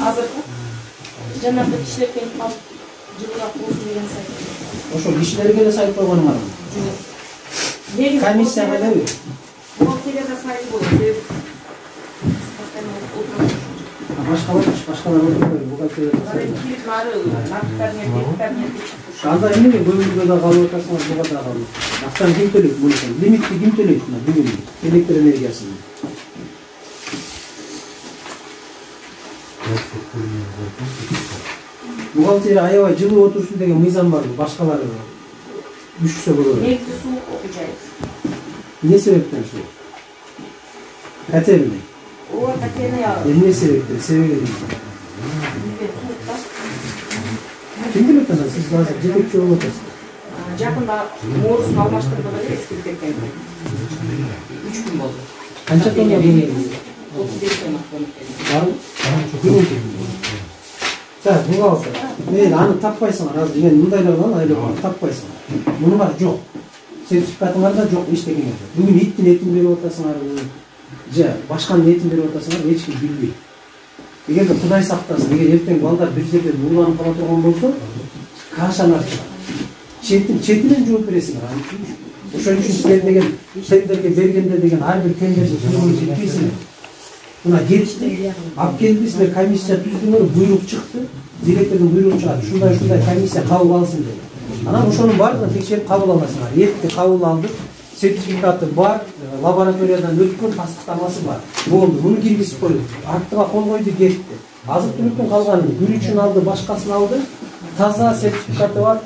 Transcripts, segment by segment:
Азыркы жанагы кишилер келип калып жылыраак болсун деген сайт. Ошо кишилерге эле сайт койгонуңар. Комиссияга элеби? Бухгалтерияга сайт болот. Башкалар отурбайбы бухгалтерияга? Анда эмне көмүргө да калып атасыңар, буга да калып. Акчаны ким төлөйт муну? Лимитти ким төлөйт мына бүгүн электр энергиясын? Бухгалтерия аябай жылы отурсун деген мыйзам барбы? Башкалары үшүсө болот. Негизи суук окуйбайбыз. Эмне себептен суу? Катерби? Ооба, катерби. Эмне себептен? Себеби? Ким билет аны? Сиз азыр жетекчи болуп атасыз. Жакында морузду алмаштырдык эле эскирип кеткен. 3 күн болду. Канча тонна көмүр? 35 тонна көмүр. Барбы? За, бухгалтер. Мен аны таппайсыңар, азыр мен мындайлардан айлап таппайсыңар. Муну бар жок. Сертификатыңар да жок, эчтекеңер жок. Бүгүн иттин этин берип атасыңар, же башканын этин берип атасыңар, эч ким билбейт. Эгерде Кудай сактасын, эгер эртең балдар бир жерде ууланып кала турган болсо, кашаңар чыгат. Четинен жооп бересиңер, аны үчүн. Ошон үчүн силер деген тендерге бергенде деген ар бир тендерди түзүүгө жетпейсиңер. Мына кетти, алып келди, силер комиссия түздүңөр, буйрук чыкты, директордун буйругу чыгат, ушундай комиссия кабыл алсын деп. Анан ошонун баардыгын текшерип кабыл аласыңар. Этти кабыл алдык, сертификаты бар, лабораториядан өткөн тастыктамасы бар. Болду, муну киргизип койдук. Актыга кол койду, кетти. Азык-түлүктүн калганын гүрүчүн алды, башкасын алды, таза сертификаты бар,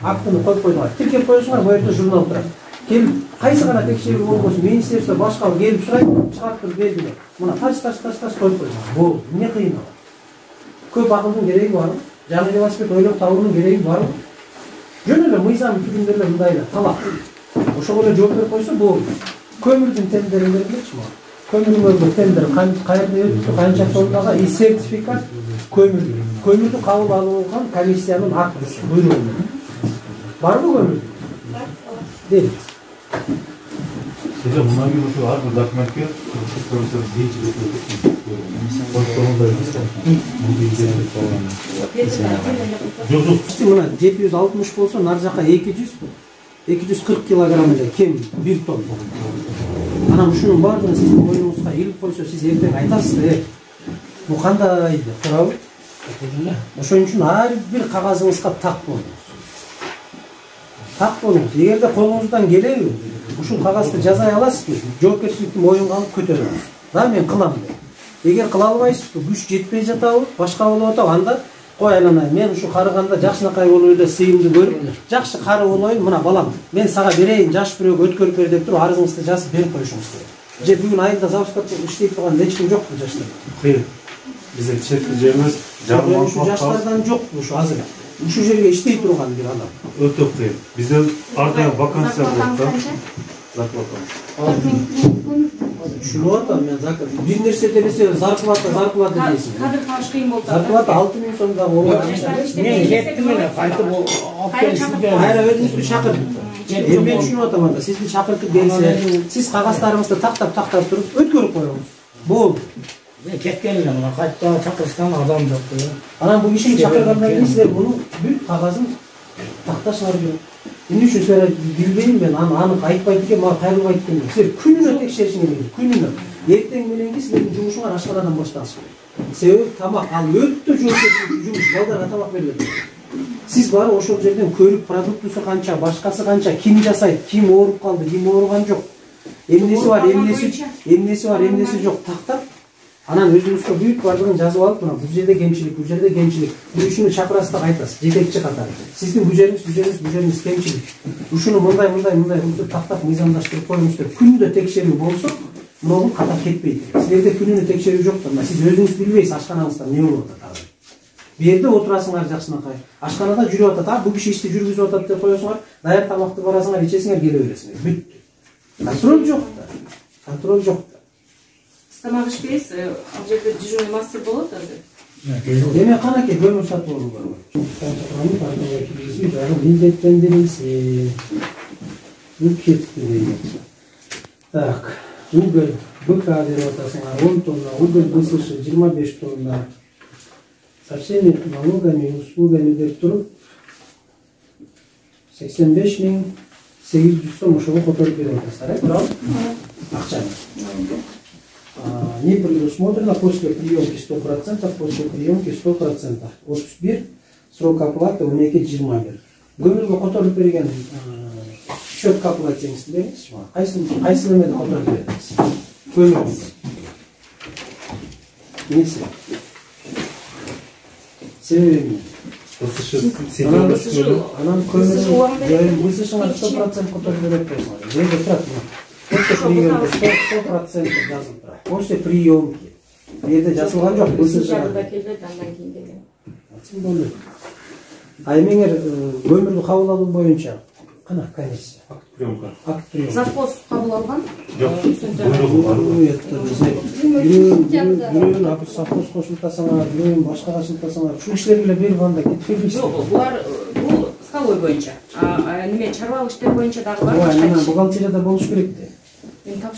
актыны коюп койдуңар. Тиркеп коесуңар, бу жерде журнал турат. Келип, кайсы гана текшерүү болбосун, министерство башка келип сурайт, чыгарып бердилер. Мына тач коюп койдуңар. Болду, эмне кыйын ал? Көп акылдын кереги барбы? Жаңы велосипед ойлоп табуунун кереги барбы? Жөн эле мыйзам түзүмдөр эле мындай эле талап. Ошого эле жооп берип койсо болду. Көмүрдүн тендерин бергилечи мага. Көмүрдүн тендери кайерде өттү, канча тоннага и сертификат көмүрдү кабыл алган комиссиянын актысы, буйругу менен. Барбы көмүр? Бар. Дейт. Сиздер мына gün ошо ар бир документке кыргызстан дейчилик мына 760 болсо, нар жака 240 килограмм эле кем 1 тонн. Анан ушунун баардыгын сиздин оюңузга илип койсо, сиз эртең айтасыз да, бу кандай деп, туурабы? Ошон үчүн ар бир кагазыңызга так болуңуз. Так болуңуз. Эгерде колуңуздан келеби, ушул кагазды жазай аласызбы, жоопкерчиликти моюнга алып көтөрүңүз. Да, мен кылам деп. Эгер кыла албайсызбы, күч жетпей жатабы, башка болуп атабы, анда кой айланай, мен ушу карыганда жакшынакай болуп эле сыйымды көрүп, жакшы кары болоюн, мына балам, мен сага берейин, жаш бирөөгө өткөрүп бер деп туруп, арызыңызды жазып берип коюшуңуз керек. Же бүгүн айылда заводка иштей турган эч ким жокпу жаштар? Кыйын. Биздин четки жерибиз ушу жаштардан жокпу ушу азыр. Ушу жерге иштей турган бир адам. Өтө кыйын. Бизде ар дайым вакансия болот да. Зарплата. Түшүнүп атам мен закон. Бир нерсе делесе зарплата дейсиң. Кадыр табыш кыйын болду. Зарплата 6000 сом да болот. Мен кеттим эле, кайтып алып келсизге. Айра өзүңүздү чакыртып. Мен түшүнүп атам анда. Сизди чакыртып келсе, сиз кагаздарыңызды тактап туруп өткөрүп коюңуз. Болду. Мен кеткен элем, мына кайта чакырышкан адам жок. Анан бул кишини чакыргандан кийин силер муну бүт кагазын такташыңар керек. Эмне үчүн силер билбейм мен, аны айтпайт экен, мага кайрылбайт экен. Силер күнүнө текшеришиңер керек, күнүнө. Эртең мененки силердин жумушуңар ашкарадан башталыш керек. Себеби тамак ал өтө жоопкерчиликтүү жумуш, балдарга тамак берилет. Сиз барып ошол жерден көрүп, продуктусу канча, башкасы канча, ким жасайт, ким ооруп калды, ким ооруган жок. Эмнеси бар, эмнеси жок тактап, анан өзүңүзгө бүт бардыгын жазып алып, мына бул жерде кемчилик, бул жерде кемчилик. Бул ишини чакырасыз да айтасыз, жетекчи катары. Сиздин бул жериңиз кемчилик. Ушуну мындай тактап мыйзамдаштырып коюңуз деп күндө текшерүү болсо, муну катап кетпейт. Силерде күнүнө текшерүү жок да, сиз өзүңүз билбейсиз ашканаңызда эмне болуп атат азыр. Бу жерде отурасыңар жакшынакай. Ашканада жүрүп атат, бул киши ишти жүргүзүп атат деп коесуңар, даяр тамакты барасыңар, ичесиңер, келе бересиңер. Бүт. Контроль жок да. Тамак ичпейсиз, ал жерде дежурный мастер болот азыр. Эме канакей көмүр сатып алуу бар. Милдеттендирилсе. Так. Уголь БК берип атасыңар 10 тонна, уголь БСШ 25 тонна. Со всеми налогами и услугами деп туруп 85.800 сом ошого которуп берип атасыздар, туурабы? Акчаны. Не предусмотрено после приемки 100%, после приемки 100%. 31 срок оплаты 12-21. Көмүргө которуп берген счет оплаты деңизчи, кайсы немеде которуп бересиз? Көмүр. Несі? Себеби анан көмүр БСШ-ңар 100% которуп берет болсоңар. Жерде турат. После приемки 100% жазылып турат. После приемки. Жерде жазылган жок БСШ. Жарында келди, андан кийин келген. Болду. Аймеңер көмүрдү кабыл алуу боюнча кана комиссия? Акт приемка. Акт приемка. Завхоз кабыл алган. Бирөөнүн совхоз кошултасаңар, бирөөнүн башка кошултасаңар, ушул кишилерге эле берип анда кетип бербейсиз. Жок, булар бул скалой боюнча. Неме чарбалык иштер боюнча дагы бар. Ооба, бухгалтерияда болуш керек да.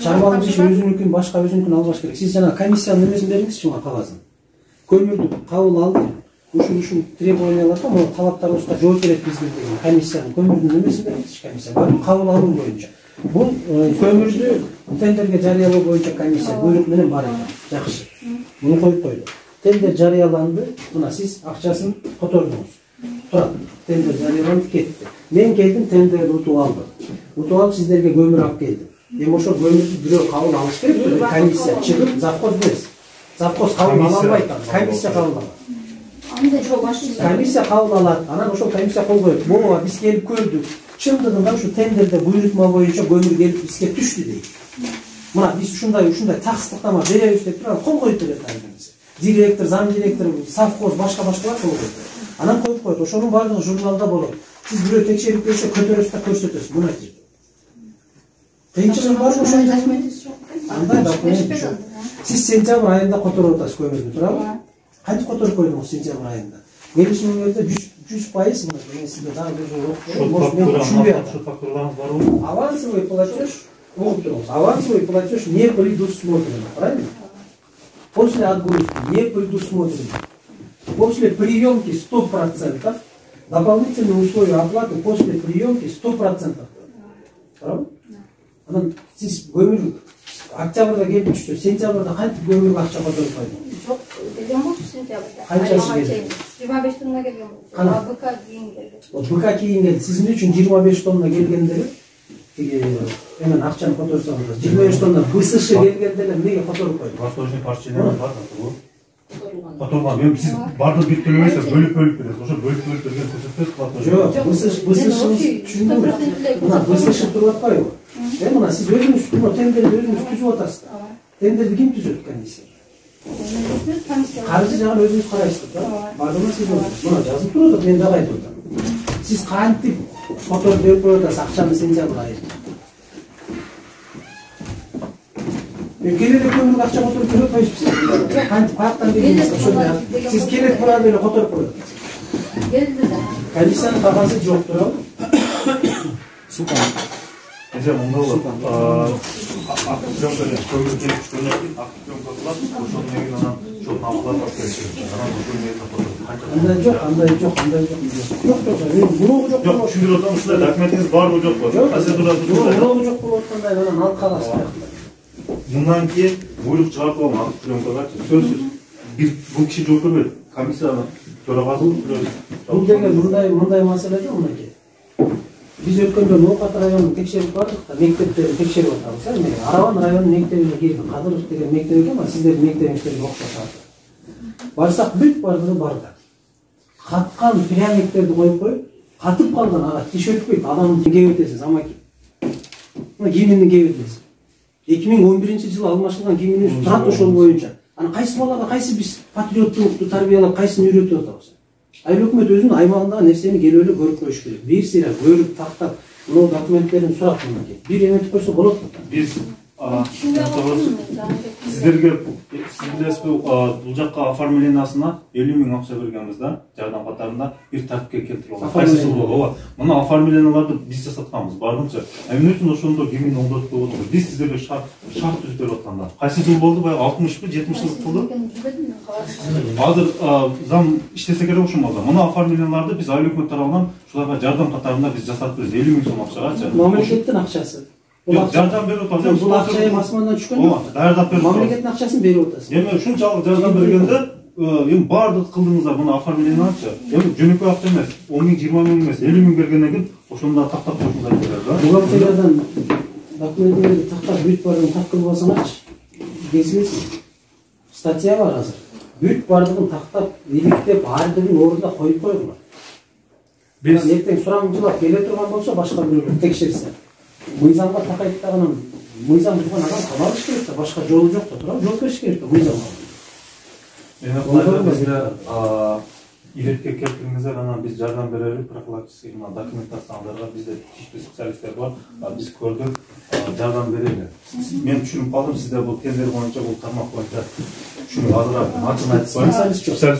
Чарбалык иш өзүнүкүн, башка өзүнүкүн албаш керек. Сиз жана комиссиянын немесин бериңизчи мага кагазын. Көмүрдү кабыл алды. Ушул требованияларга, могу талаптарыбызга жооп берет биздин деген комиссиянын көмүрдүн немесин бериңизчи комиссия. Кабыл алуу боюнча. Бул көмүрдү тендерге жарыялоо боюнча комиссия буйрук менен бар экен. Жакшы. Муну коюп койду. Тендер жарыяланды. Мына сиз акчасын котордуңуз. Турат. Тендер жарыяланып кетти. Мен келдим, тендерди утуп алдым. Утуп алып сиздерге көмүр алып келдим. Эми ошол көмүрдү бирөө кабыл алыш керек. Комиссия чыгып, завхоз берсин. Завхоз кабыл ала албайт, комиссия кабыл алат. Комиссия кабыл алат. Анан ошол комиссия кол коет. Бооба биз келип көрдүк. Чындыгында ушу тендерде буйрутма боюнча көмүр келип бизге түштү дейт. Мына биз ушундай таксыздыктама беребиз деп туруп кол коюп берет айымыз. Директор, зам директор, совхоз башкалар кол коюп. Анан коюп коет. Ошонун баардыгы журналда болот. Сиз бирөө текшерип келсе көтөрөсүз да көрсөтөсүз. Мына жерде. Кыйынчылыгы барбы ошол документиңиз жок? Андай документ жок. Сиз сентябрь айында которуп атасыз көмүрдү, туурабы? Кантип которуп койдуңуз сентябрь айында? Келишимиңерде 100% мына сизде дагы бир жолу Шот фактураларыңыз барбы? авансовый платеж, окуп туруңуз. Авансовый платеж не предусмотрен, правильно? После отгрузки не предусмотрен. После приемки 100%, дополнительные условия оплаты после приемки 100%. Правильно? Анан сиз көмүр октябрда келип түштү, сентябрда кантип көмүргө акча которуп койдуңуз? Жок, келген болчу сентябрда. Канчасы келди? 25 тонна келген болчу. БК кийин келди. БК кийин келди. Сиздин үчүн 25 тонна келгендери эмен акчаны которсоңуз, 25 тонна БСШ келгендери эмнеге которуп койду? Восточный партияда бар да. Которган. Мен сиз бардык бүт төлөбөйсүз, бөлүп бересиз. Ошо бөлүп берген көрсөтөсүз платеж. Жок, БСШ түшүндүңүз. Мына БСШ туруп атпайбы? Мына сиз өзүңүз тендерди өзүңүз түзүп атасыз. Тендерди ким түзөт, комиссия? Каржы жагын өзүңүз карайсыздар, туура? Бардыгын сиз мына жазып турат, мен дагы айтып атам. Сиз кантип которуп берип коюп атасыз акчаны сентябрь айында? Мен келеде көмүргө акча которуп берип атпайсызбы? Кантип каяктан келдиңиз? Сиз келет барады эле которуп коюп атасыз. Келди да. Комиссиянын кагазы жок, туурабы? Эже мында болот. Акт приемка көмүр келип түшкөндөн кийин акт приемка кылат. Ошонун негизинен анан чогуу абылат алып келишет. Анан ошол негизинен Андай жок. Жок, буруу жок. Жок, түшүндүрүп атам, ушундай документиңиз барбы жокпу? Процедурасы буруу жок болуп аткандай анан алып каласыз. Мындан кийин буйрук чыгартып алам акт приемкага. Сөзсүз бул киши жооп бербейт. Комиссиянын төрагасы Бул деген мындай маселе жок мынакей. Биз өткөндө Ноокат районун текшерип бардык да, мектептерди текшерип атабыз. Эми Араван районунун мектебине кирдик. Кадыров деген мектеп экен, сиздердин мектебиңиздерге окшош. Барсак бүт бардыгы бар да. Каткан пряниктерди коюп коюп, катып калган ага тиш өтпөйт, адамды кебетесиз, амаки. Мына киминин кебетесиз. 2011-жылы алмашылган киминин турат ошол боюнча. Аны кайсы балага кайсы биз патриоттукту тарбиялап, кайсын үйрөтүп атабыз? Айыл өкмөт өзүнүн аймагындагы нерсени келип эле көрүп коюш керек. Бир сыйра көрүп, тактап, мына документтерин сурап мынакей. Бир эметип койсо болот. Биз Şimdi To'g'risi, yapalım mı? Sizlarga siz bilasizki bu жаққа оформлениясына 50 000 ақша бергенбіз да, жардам қатарында bir тәртіпке келтіріп алған. Қайсы жыл болды? Мына оформленияларды біз жасатқанбыз, бардымша. Мен үшін ошондо 2014 деп отырмыз. Біз сіздерге шарт түзүп беріп жатқанда. Қайсы жыл болды? Баягы 60 пе, 70 жыл болды? Азыр зам иштесе керек ошол болду. Мына оформленияларды біз айлык өкмөт тарабынан шуларга жардам катарында біз жасатып беребиз 50 000 сом акчагачы. Мамлекеттин акчасы. Yok, жардам берип атабыз. Бул акча эми асмандан түшкөн жок. Даярдап берип. Мамлекеттин акчасын берип атасыз. Эми ушунчалык жардам бергенде, эми баардык кылдыңыздар муну оформлениячы. Эми жөнөкөй акча эмес, 10 000, 20 000 эмес, 50 000 бергенден кийин ошондо тактап коюшуңдар керек да. Бухгалтериядан документтерди тактап бүт бардыгын так кылып алсаңарчы. Кесиңиз статья бар азыр. Бүт бардыгын тактап, иликтеп, бардыгын ордуна коюп койгула. Биз Эртең сурамжылап келе турган болсо башка бирөөлөр текшерсе. Мыйзамга такайттагынан мыйзам бузган адам камалыш керек да, башка жолу жок да, туурабы? Жооп бериш керек да мыйзамга. Эми кайда бизде илетке келтириңиздер, анан биз жардам берели, профилактический документацияларга бизде тийиштүү специалисттер бар. Биз көрдүк, жардам берели. Мен түшүнүп калдым, сизде бул тендер боюнча, бул тармак боюнча түшүнүк азыраак ачык айтып коеюн.